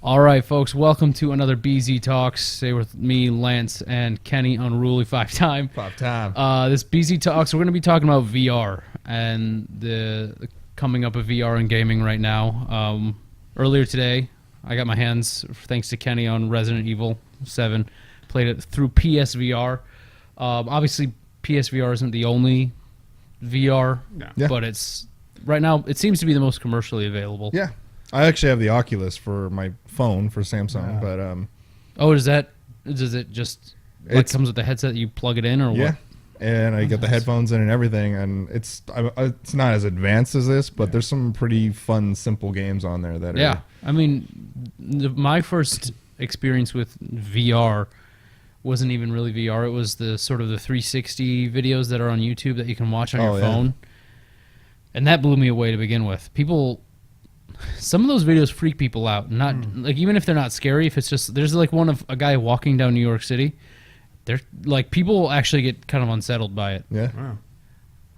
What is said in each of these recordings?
All right, folks, welcome to another BZ Talks. Stay with me, Lance, and Kenny, Unruly Five-Time. This BZ Talks, we're going to be talking about VR and the coming up of VR and gaming right now. Earlier today, I got my hands, thanks to Kenny, on Resident Evil 7. Played it through PSVR. Obviously, PSVR isn't the only VR, but it's right now it seems to be the most commercially available. Yeah. I actually have the Oculus for my phone for Samsung, but does it just comes with the headset? You plug it in, or what? And I get the headphones in and everything, and it's not as advanced as this, but there's some pretty fun, simple games on there that are. I mean, my first experience with VR wasn't even really VR. It was the sort of the 360 videos that are on YouTube that you can watch on your phone, and that blew me away to begin with. Some of those videos freak people out. Not like even if they're not scary. If it's just there's like one of a guy walking down New York City. They're like people actually get kind of unsettled by it. Yeah. Wow.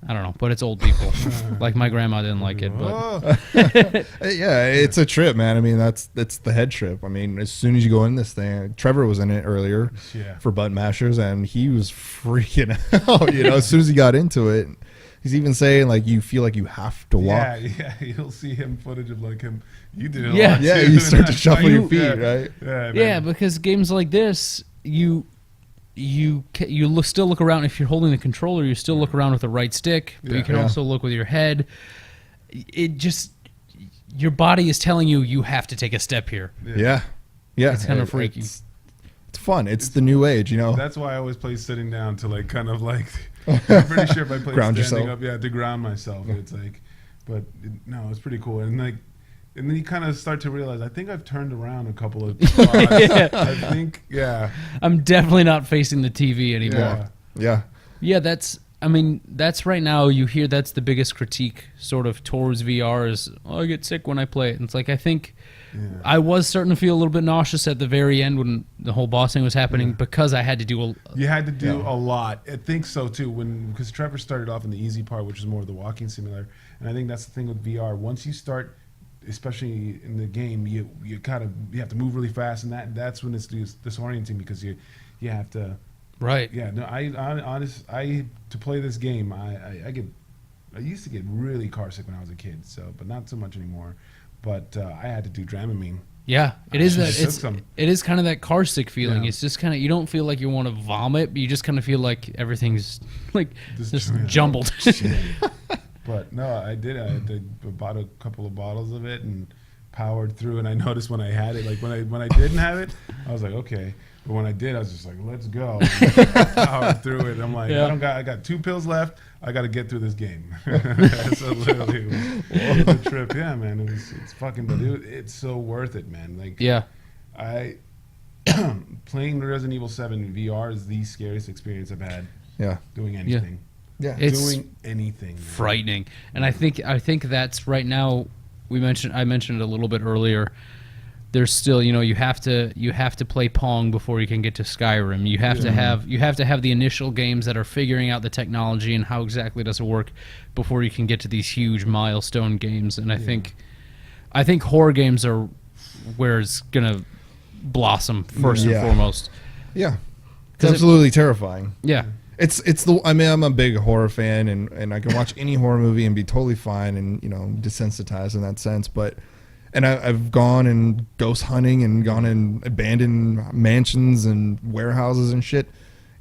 I don't know, but it's old people. Like my grandma didn't like it, but yeah, it's a trip, man. I mean, that's the head trip. I mean, as soon as you go in this thing, Trevor was in it earlier for Button Mashers, and he was freaking out. As soon as he got into it. He's even saying, like, you feel like you have to walk. Yeah, you'll see him footage of, like, him. You do it Yeah. a lot, Yeah, too. you start to shuffle your feet, right? Yeah, because games like this, you still look around. If you're holding the controller, you still look around with the right stick, but you can also look with your head. It just, your body is telling you have to take a step here. Yeah. It's kind of freaky. It's fun. It's the new age, That's why I always play sitting down to, like, kind of, like... I'm pretty sure if I play Ground standing yourself. up, to ground myself. It's like, but no, it's pretty cool. And like, and then you kind of start to realize, I think I've turned around a couple of spots. I think, I'm definitely not facing the TV anymore. Yeah. That's right now. You hear that's the biggest critique sort of towards VR is, I get sick when I play it. And it's like, I think I was starting to feel a little bit nauseous at the very end when the whole boss thing was happening because I had to do you had to do a lot. I think so too. Because Trevor started off in the easy part, which is more of the walking simulator, and I think that's the thing with VR. Once you start, especially in the game, you have to move really fast, and that's when it's disorienting because you have to. Right. Yeah. No. To play this game, I used to get really car sick when I was a kid. So, but not so much anymore. But I had to do Dramamine. Yeah, it is that. It is kind of that car sick feeling. Yeah. It's just kind of you don't feel like you want to vomit, but you just kind of feel like everything's like just jumbled. But no, I did. I bought a couple of bottles of it and powered through. And I noticed when I had it, like when I didn't have it, I was like, okay. But when I did, I was just like, let's go. Powered through it. I'm like, I got 2 pills left. I got to get through this game. So literally, it was a trip. Yeah, man. It's fucking, but it's so worth it, man. Like, playing Resident Evil 7 VR is the scariest experience I've had. Yeah. Doing anything. Yeah. It's doing anything. Man. Frightening. And I think that's right now. I mentioned it a little bit earlier. There's still, you have to play Pong before you can get to Skyrim. You have to have the initial games that are figuring out the technology and how exactly does it work before you can get to these huge milestone games. And I think horror games are where it's gonna blossom first and foremost. Yeah, it's absolutely terrifying. Yeah. I'm a big horror fan, and I can watch any horror movie and be totally fine and desensitized in that sense, but. And I've gone and ghost hunting and gone in abandoned mansions and warehouses and shit.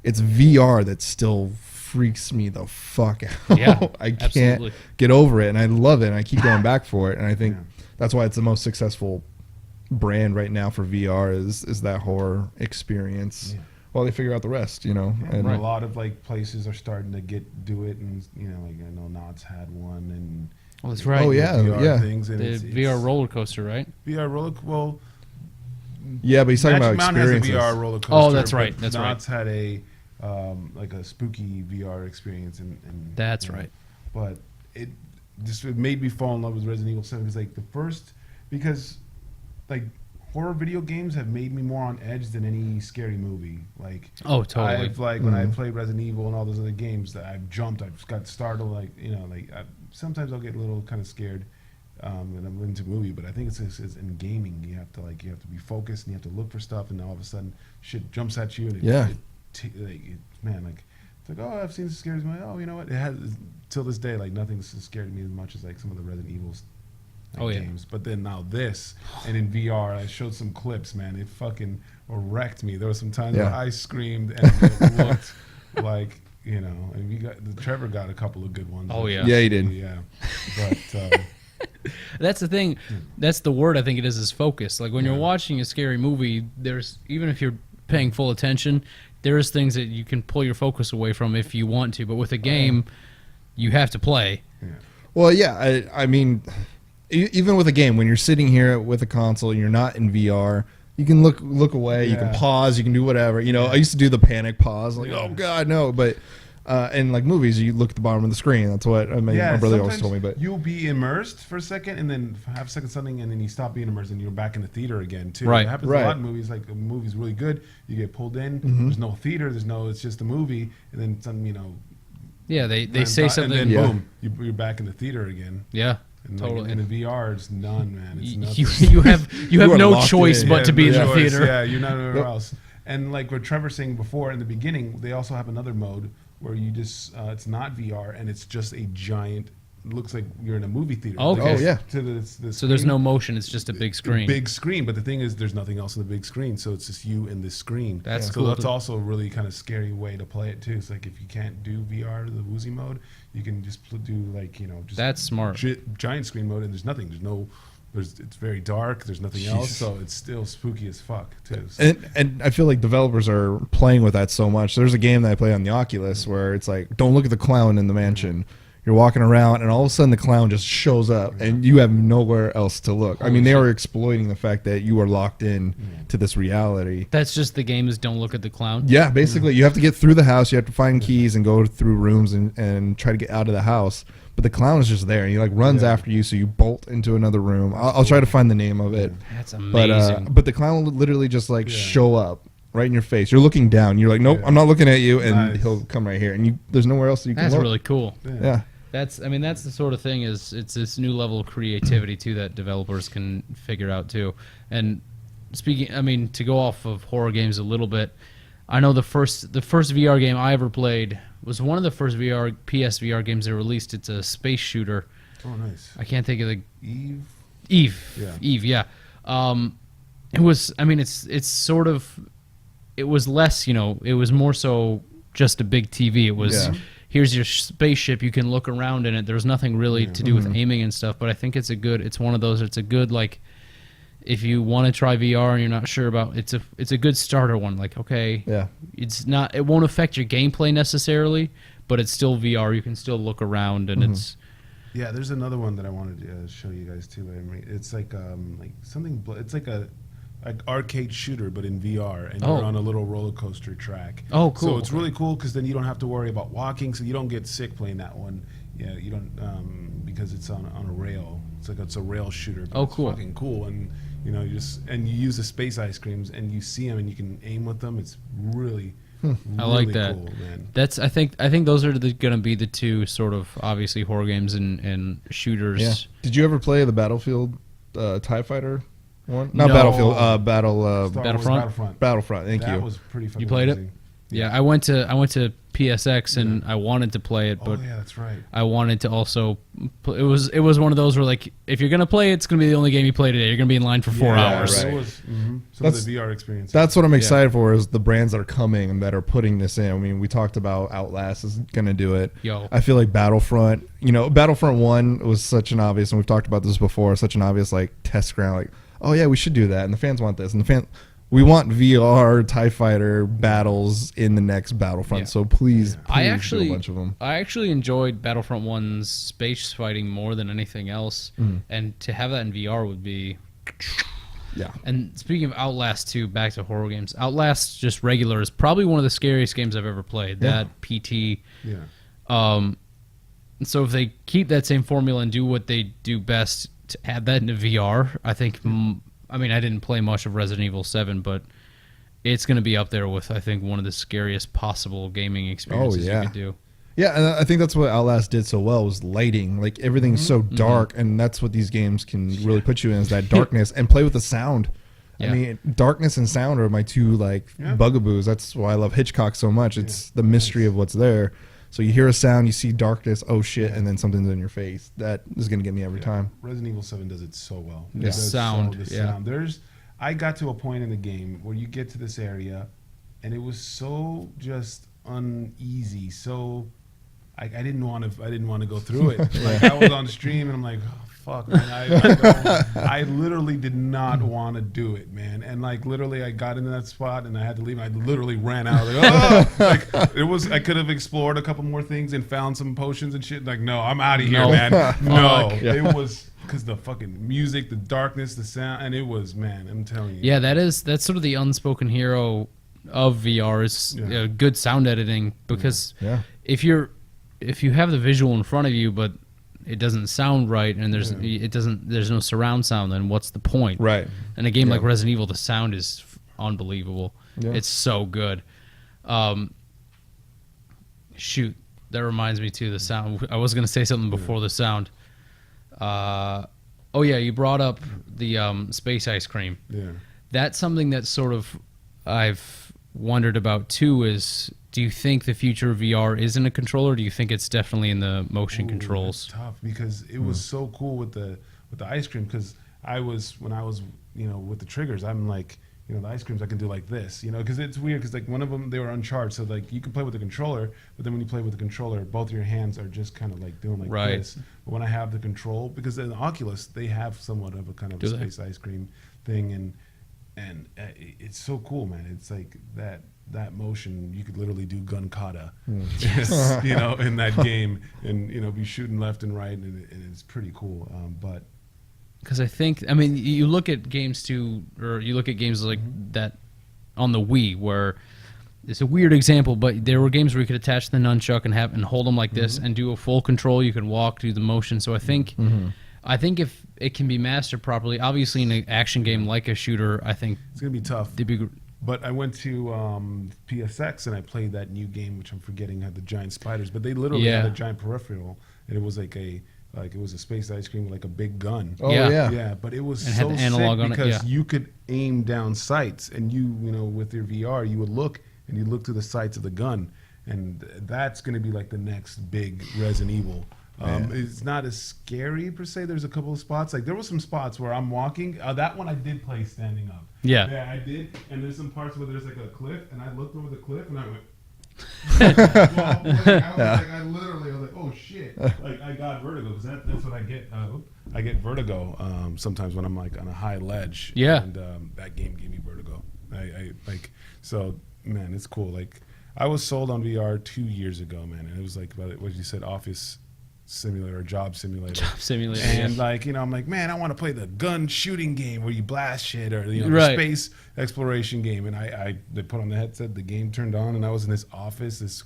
It's VR that still freaks me the fuck out. Yeah, I can't get over it, and I love it, and I keep going back for it. And I think that's why it's the most successful brand right now for VR is that horror experience. Yeah. While they figure out the rest, And a lot of like places are starting to do it, and like I know Knott's had one and. Oh, that's right. Oh yeah, VR things and the VR roller coaster, right? VR roller. Well, yeah, but he's talking Magic about Mountain experiences. has a VR roller coaster. Oh, that's right. That's Knott's right. had a like a spooky VR experience, and that's right. But it made me fall in love with Resident Evil 7 because like horror video games have made me more on edge than any scary movie. Like, oh, totally. I've when I played Resident Evil and all those other games that I've jumped, I've got startled. Like, sometimes I'll get a little kind of scared, and I'm into movie, but I think it's in gaming. You have to be focused and you have to look for stuff, and then all of a sudden shit jumps at you, and it's like, oh, I've seen scares me. Oh, you know what? It has till this day, like nothing's scared me as much as like some of the Resident Evils games. But then now this, and in VR, I showed some clips, man. It fucking wrecked me. There were some times where I screamed and it looked like, you know, and Trevor got a couple of good ones. Oh yeah, yeah, he did. Yeah, but that's the thing. That's the word I think it is focus. Like when you're watching a scary movie, there's even if you're paying full attention, there's things that you can pull your focus away from if you want to. But with a game, you have to play. Yeah. Well, yeah, I mean, even with a game, when you're sitting here with a console and you're not in VR, you can look away, you can pause, you can do whatever. You know, I used to do the panic pause, like, oh God, no. But in like movies, you look at the bottom of the screen. That's what my brother always told me. But you'll be immersed for a second, and then have a second something, and then you stop being immersed, and you're back in the theater again too. Right. It happens a lot in movies. Like a movie's really good, you get pulled in. There's no theater. It's just a movie, and then some, you know. Yeah, they say something. And then boom, you're back in the theater again. Yeah. And totally. Like, in the VR, it's none, man. It's nothing. You have no choice but to be in the theater. Yeah, you're not anywhere else. And like what Trevor was saying before in the beginning, they also have another mode where you just it's not VR and it's just a giant. Looks like you're in a movie theater. Okay. Oh yeah. So there's no motion. It's just a big screen. Big screen, but the thing is, there's nothing else in the big screen, so it's just you and this screen. That's cool. So that's also a really kind of scary way to play it too. It's like if you can't do VR, the woozy mode, you can just do like just that's smart. Giant screen mode, and there's nothing. It's very dark. There's nothing else, so it's still spooky as fuck too. So. And I feel like developers are playing with that so much. There's a game that I play on the Oculus where it's like, don't look at the clown in the mansion. You're walking around, and all of a sudden the clown just shows up, and you have nowhere else to look. I mean, they are exploiting the fact that you are locked in to this reality. That's just the game is don't look at the clown? Yeah, basically. You have to get through the house. You have to find keys and go through rooms and try to get out of the house. But the clown is just there, and he like runs after you, so you bolt into another room. I'll try to find the name of it. That's amazing. But the clown will literally just like show up right in your face. You're looking down. You're like, nope, I'm not looking at you, and he'll come right here. And there's nowhere else you can look. That's really cool. Yeah. That's the sort of thing it's this new level of creativity too that developers can figure out too. And speaking, to go off of horror games a little bit, I know the first VR game I ever played was one of the first PSVR games they released. It's a space shooter. Oh, nice. I can't think of the Eve. Yeah. Eve. Yeah. It was. It's sort of. It was less. It was more so just a big TV. It was. Yeah. Here's your spaceship. You can look around in it. There's nothing really to do with aiming and stuff. But I think it's one of those. It's a good like. If you want to try VR and you're not sure about, it's a good starter one. Like, okay, it's not. It won't affect your gameplay necessarily, but it's still VR. You can still look around, and it's. Yeah, there's another one that I wanted to show you guys too. It's like something. It's like a arcade shooter, but in VR, and you're on a little roller coaster track. Oh, cool! So it's really cool because then you don't have to worry about walking, so you don't get sick playing that one. Yeah, you don't because it's on a rail. It's a rail shooter. But cool! It's fucking cool, and you use the space ice creams, and you see them, and you can aim with them. It's really. I like that. Cool, man. That's I think those are going to be the two sort of obviously horror games and shooters. Yeah. Did you ever play the Battlefield TIE Fighter one? Not Battlefield. Battlefront. Battlefront. Thank you. That was pretty fucking You played amazing. it? Yeah, I went to PSX and I wanted to play it, but yeah, that's right. I wanted to also. It was one of those where like if you're gonna play it, it's gonna be the only game you play today. You're gonna be in line for 4 hours. Right. It was, some of the VR experience. That's what I'm excited for is the brands that are coming and that are putting this in. I mean, we talked about Outlast is gonna do it. I feel like Battlefront. Battlefront 1 was such an obvious, and we've talked about this before. Such an obvious like test ground. Like, oh yeah, we should do that, and the fans want this, and we want VR TIE Fighter battles in the next Battlefront, so please do a bunch of them. I actually enjoyed Battlefront 1's space fighting more than anything else, and to have that in VR would be... Yeah. And speaking of Outlast 2, back to horror games, Outlast just regular is probably one of the scariest games I've ever played. That PT. Yeah. So if they keep that same formula and do what they do best to add that into VR, I think... I didn't play much of Resident Evil 7, but it's going to be up there with, I think, one of the scariest possible gaming experiences you could do. Yeah, and I think that's what Outlast did so well was lighting. Like everything's so dark, and that's what these games can really put you in is that darkness and play with the sound. Yeah. I mean, darkness and sound are my two bugaboos. That's why I love Hitchcock so much. It's the mystery of what's there. So you hear a sound, you see darkness, oh shit, and then something's in your face. That is going to get me every time. Resident Evil 7 does it so well. The sound. I got to a point in the game where you get to this area, and it was so just uneasy. So I didn't want to go through it. Like I was on stream, and I'm like, oh, fuck, man. I literally did not want to do it, man. And like literally, I got into that spot, and I had to leave. And I literally ran out. Like, oh! Like it was. I could have explored a couple more things and found some potions and shit. Like, no, I'm out of here, man. No, it was. Because the fucking music, the darkness, the sound, and it was, man, I'm telling you. Yeah, that's sort of the unspoken hero of VR is good sound editing. Because if you have the visual in front of you, but it doesn't sound right, and there's no surround sound, then what's the point? Right. In a game like Resident Evil, the sound is unbelievable. Yeah. It's so good. Shoot, that reminds me too. The sound. I was gonna say something before the sound. You brought up the space ice cream. Yeah, that's something that sort of I've wondered about too. Is do you think the future of VR is in a controller? Or do you think it's definitely in the motion controls? That's tough because it was so cool with the ice cream. Because when I was with the triggers, I'm like. The ice creams I can do like this, because it's weird because like one of them, they were uncharged. So like you can play with the controller, but then when you play with the controller, both your hands are just kind of like doing like this. But when I have the control, because in the Oculus, they have somewhat of a kind of a space ice cream thing. And it's so cool, man. It's like that motion, you could literally do gun kata, in that game and, be shooting left and right. And it's pretty cool. But because you look at games or you look at games like that on the Wii, where it's a weird example, but there were games where you could attach the nunchuck and hold them like this and do a full control. You could walk, do the motion. So I think if it can be mastered properly, obviously in an action game like a shooter, I think it's gonna be tough. But I went to PSX and I played that new game, which I'm forgetting had the giant spiders, but they literally had a giant peripheral, and it was like it was a space ice cream with like a big gun. Oh yeah. Yeah, but it was so sick because you could aim down sights, and with your VR, you would look and you look to the sights of the gun, and that's going to be like the next big Resident Evil. It's not as scary per se. There's a couple of spots. Like there were some spots where I'm walking. That one I did play standing up. Yeah, I did. And there's some parts where there's like a cliff, and I looked over the cliff and I went. I literally was like, oh shit! Like I got vertigo because that's what I get. I get vertigo sometimes when I'm like on a high ledge. Yeah. And that game gave me vertigo. I so man, it's cool. Like I was sold on VR 2 years ago, man, and it was like what you said, office simulator or job simulator. Job simulator. And I'm like, man, I want to play the gun shooting game where you blast shit, or the space exploration game. And they put on the headset, the game turned on, and I was in this office, this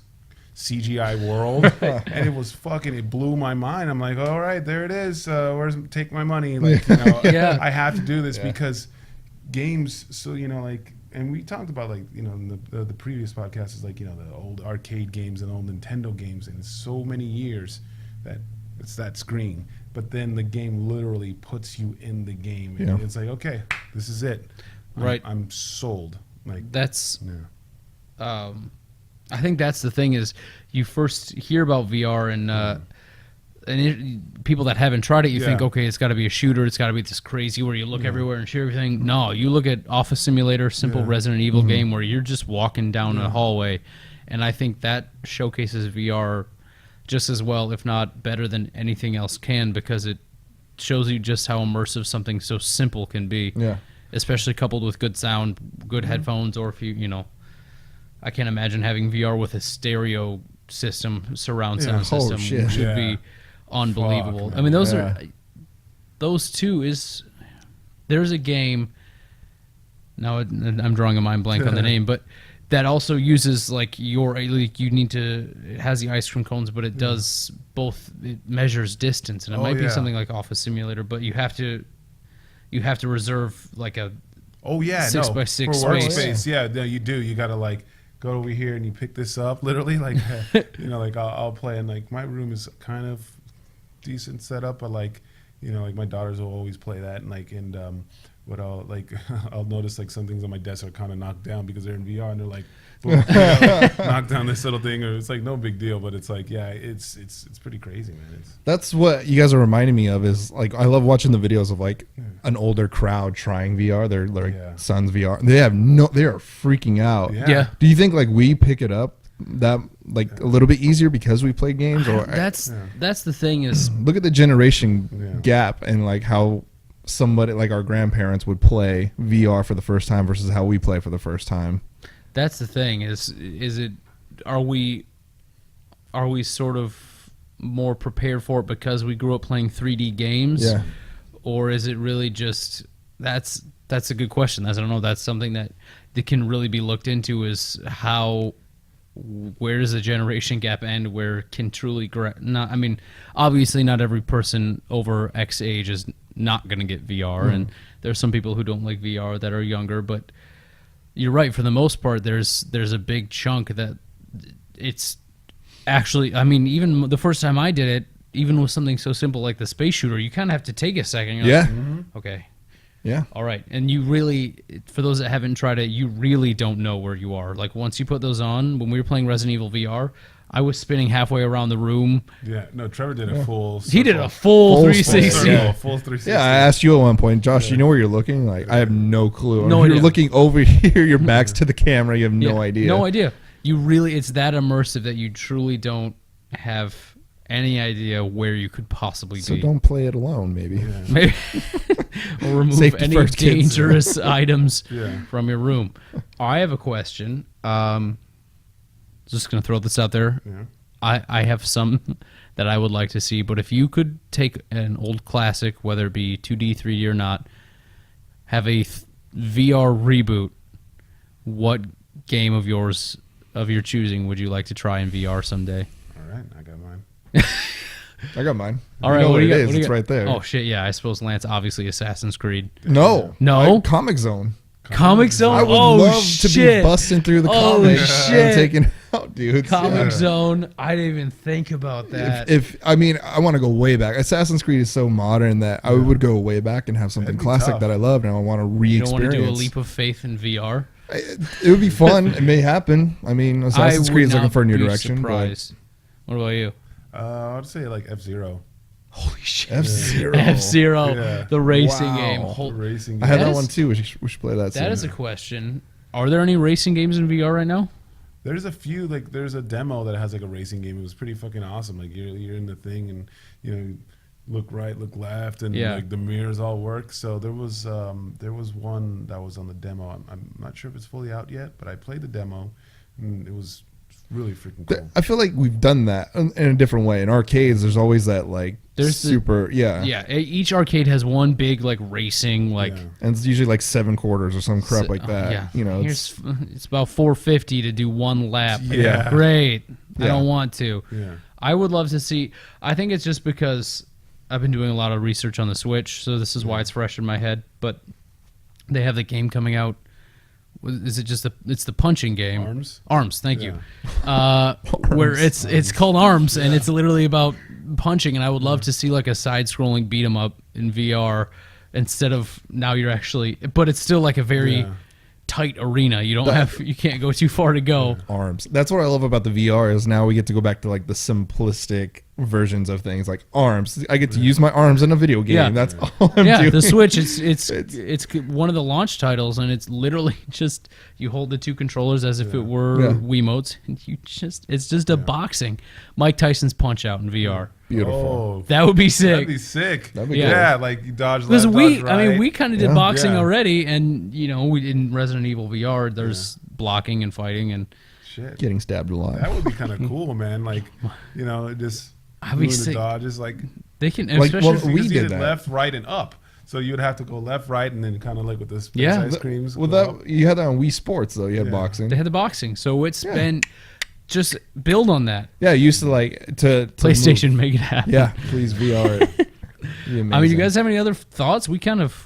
CGI world, and it blew my mind. I'm like, all right, there it is. Take my money. Like, I have to do this because games. So and we talked about in the previous podcast is the old arcade games and old Nintendo games, and it's so many years that it's that screen, but then the game literally puts you in the game, and it's like, okay, this is it. I'm sold. Like that's. Yeah. I think that's the thing is you first hear about VR and people that haven't tried it, you think, okay, it's got to be a shooter, it's got to be this crazy where you look everywhere and shoot everything. No, you look at Office Simulator, simple Resident Evil game where you're just walking down a hallway, and I think that showcases VR just as well, if not better than anything else can, because it shows you just how immersive something so simple can be. Yeah. Especially coupled with good sound, good headphones, or if I can't imagine having VR with a stereo system, surround sound system, which would be unbelievable. I mean, those two there's a game. Now I'm drawing a mind blank on the name, but that also uses it has the ice cream cones, but it does both. It measures distance, and it might be something like Office Simulator, but you have to reserve like a 6x6 for workspace. Yeah, no, you do. You gotta go over here and you pick this up, literally, like, like I'll play, and like my room is kind of decent setup, but like, like my daughters will always play that, and what I'll like, I'll notice like some things on my desk are kind of knocked down because they're in VR, and they're like, boom, knock down this little thing, or it's like no big deal, but it's like, yeah, it's pretty crazy, man. That's what you guys are reminding me of. Is like I love watching the videos of like an older crowd trying VR. Their son's VR. They are freaking out. Yeah. Do you think like we pick it up that like a little bit easier because we play games? Or that's the thing is, look at the generation gap and like how somebody like our grandparents would play VR for the first time versus how we play for the first time. That's the thing are we sort of more prepared for it because we grew up playing 3D games? Yeah. Or is it really just that's a good question. I don't know. That's something that can really be looked into, is where does the generation gap end? Where can truly obviously not every person over X age is not going to get VR, and there's some people who don't like VR that are younger, but you're right. For the most part, there's a big chunk that it's actually, even the first time I did it, even with something so simple like the space shooter, you kind of have to take a second. You're like, okay. Yeah. All right. And you really, for those that haven't tried it, you really don't know where you are. Like once you put those on, when we were playing Resident Evil VR, I was spinning halfway around the room. Yeah. No, Trevor did a full circle. He did a full 360. Full 360. Yeah, I asked you at one point, Josh, you know where you're looking? Like, I have no clue. No idea. You're looking over here, your back's to the camera, you have no idea. No idea. You really, it's that immersive that you truly don't have any idea where you could possibly be. So don't play it alone, maybe. Yeah. Maybe. Or remove Safety any first, kids. dangerous items Yeah. from your room. I have a question. Just going to throw this out there. Yeah. I have some that I would like to see, but if you could take an old classic, whether it be 2D, 3D or not, have a VR reboot, what game of your choosing would you like to try in VR someday? All right, I got mine. I got mine. All right, you know what it is. What do you It's got? right there. Oh shit, yeah. I suppose Lance, obviously Assassin's Creed. No. No? Comic Zone. Comic Zone. I would love to be busting through the comics shit. and taking out dudes. Comic Zone. I didn't even think about that. I want to go way back. Assassin's Creed is so modern that I would go way back and have something That'd be classic tough. that I loved, and I want to You don't want re-experience. to do a leap of faith in VR? It would be fun. It may happen. Assassin's Creed is looking for a new direction. Surprised. What about you? I'd say like F-Zero. Holy shit. F-Zero. F-Zero, Yeah. the racing Wow. game. Racing. I had That that is- one too. We should play that soon. That is a question. Are there any racing games in VR right now? There's a few, like there's a demo that has like a racing game. It was pretty fucking awesome. Like you're in the thing and look right, look left, and like the mirrors all work. So there was one that was on the demo. I'm not sure if it's fully out yet, but I played the demo and it was really freaking cool. I feel like we've done that in a different way. In arcades, there's always that like Yeah, each arcade has one big like racing like and it's usually like 7 quarters or some crap like that. Yeah. It's about $4.50 to do one lap. Yeah. Great. Yeah. I don't want to. Yeah. I would love to see. I think it's just because I've been doing a lot of research on the Switch, so this is why it's fresh in my head. But they have the game coming out. Is it just it's the punching game? Arms. Thank you. Where it's called Arms, and it's literally about punching. And I would love to see like a side-scrolling beat 'em up in VR instead of now you're actually. But it's still like a very tight arena. You can't go too far to go. Arms. That's what I love about the VR is now we get to go back to like the simplistic versions of things like arms. I get to use my arms in a video game. Yeah. That's all I'm doing. The Switch. It's one of the launch titles, and it's literally just you hold the two controllers as if it were Wiimotes, and it's just a boxing. Mike Tyson's Punch Out in VR. Beautiful. Oh, That would be sick. that'd be sick. That'd be yeah, like you dodge left, Because dodge right. we kind of did Yeah. boxing Yeah. already, and we in Resident Evil VR, there's blocking and fighting, and Shit. Getting stabbed alive. That would be kind of cool, man. Like, just I'd be doing the sick. dodges. Like, they can. Like, Especially well, we because you did that. left, right, and up. So you would have to go left, right, and then kind of like with this Yeah. ice creams. Well, go up. that you had that on Wii Sports though. You had Yeah. boxing. they had the boxing, so it's been just build on that. Yeah, you used to like to PlayStation move. make it happen. Yeah, please VR it. It'd be I mean, you amazing. guys have any other thoughts? We kind of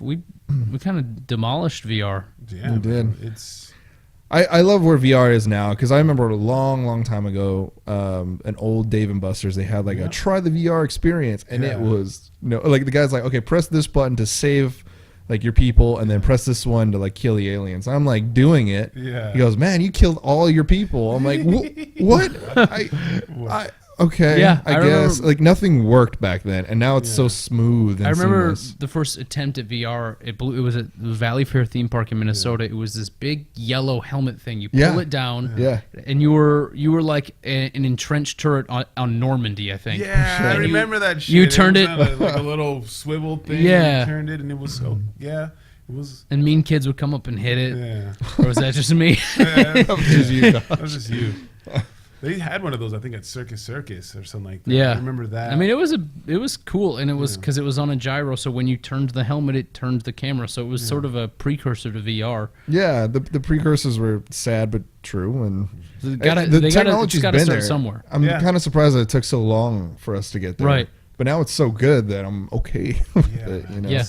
demolished VR. Yeah, We did. It's I love where VR is now because I remember a long time ago, an old Dave and Buster's, they had like a try the VR experience, and it was like the guy's like, okay, press this button to save like your people, and then press this one to like kill the aliens. I'm like doing it. Yeah. He goes, man, you killed all your people. I'm like, what? Okay. Yeah, I guess like nothing worked back then, and now it's so smooth. And I remember seamless. the first attempt at VR. It was at the Valley Fair theme park in Minnesota. It was this big yellow helmet thing. You pull it down, and you were like an entrenched turret on Normandy, I think. Yeah, I remember that shit. You turned it like a little swivel thing. Yeah, you turned it, and it was so it was. And mean kids would come up and hit it. Yeah. Or was that just me? That was just you. They had one of those, I think, at Circus or something like that. Yeah, I remember that. I mean, it was cool, and it was because it was on a gyro. So when you turned the helmet, it turned the camera. So it was sort of a precursor to VR. Yeah, the precursors were sad but true, and the technology's been there somewhere. I'm kind of surprised that it took so long for us to get there. Right, but now it's so good that I'm okay with it. You know? Yeah.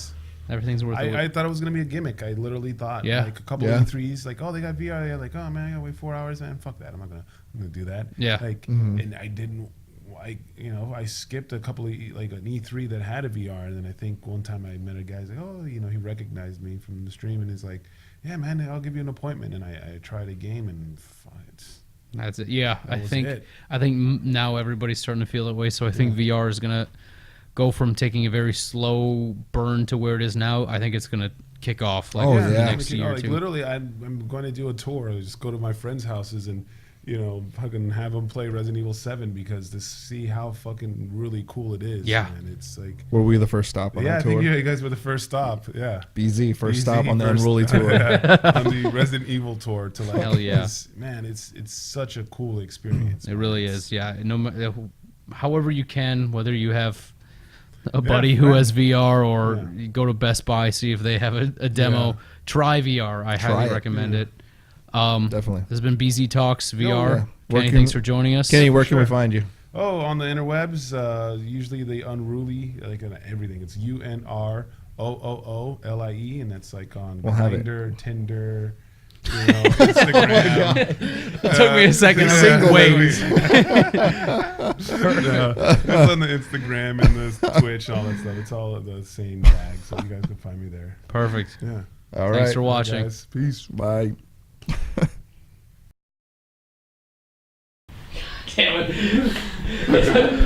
Everything's worth it. I thought it was gonna be a gimmick. I literally thought, like a couple of E3s, like, oh, they got VR. They're like, oh man, I gotta wait 4 hours, man. Fuck that. I'm gonna do that. Yeah. Like, and I didn't. I skipped a couple of like an E3 that had a VR, and then I think one time I met a guy. He's like, oh, he recognized me from the stream, and he's like, yeah, man, I'll give you an appointment. And I tried a game, and that's it. Yeah, I think now everybody's starting to feel that way. So I think VR is gonna go from taking a very slow burn to where it is now. I think it's going to kick off the next year or two. Literally, I'm going to do a tour. I just go to my friends' houses and, fucking have them play Resident Evil 7 because to see how fucking really cool it is. Yeah. And it's like... Were we the first stop on our tour? I think you guys were the first stop. Yeah. BZ, first stop on the Unruly tour. On the Resident Evil tour to like... Hell yeah. Man, it's such a cool experience. It really is, yeah. No matter, however you can, whether you have a buddy who has VR or you go to Best Buy, see if they have a demo. Try VR. I highly recommend it. Definitely. This has been BZ Talks VR. Kenny, thanks for joining us. Kenny, where can we find you? Oh, on the interwebs, usually the Unruly, like everything. It's UNROOOLIE, and that's like on Grindr, Tinder, Instagram. It took me a second. It's on the Instagram and the Twitch and all that stuff. It's all the same tag, so you guys can find me there. Perfect. Yeah. All right. Thanks for watching. Guys. Peace. Bye. Damn it. I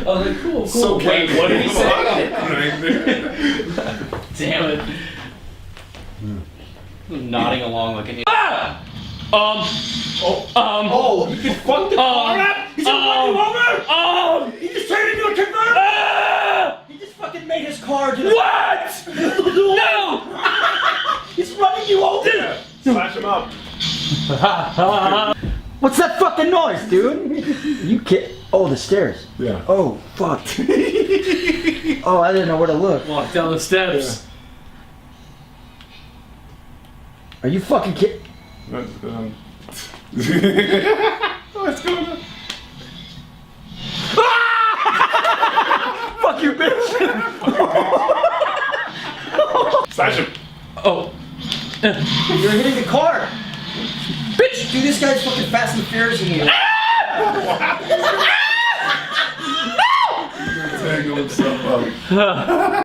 was like, cool. So wait, what did he say? Damn it. Nodding along like an oh, you just fucked the car up? He just run you over? He just turned into a convertible? He just fucking made his car do what? No! He's running you over? Slash him up. What's that fucking noise, dude? You can't. Oh, the stairs. Yeah. Oh, fuck. Oh, I didn't know where to look. Walk down the steps. Yeah. Are you fucking kidding? What's going on? Fuck you, bitch! Slash him. Oh. You're hitting the car! Bitch! Dude, this guy's fucking Fast and Furious in here. Tangle himself up.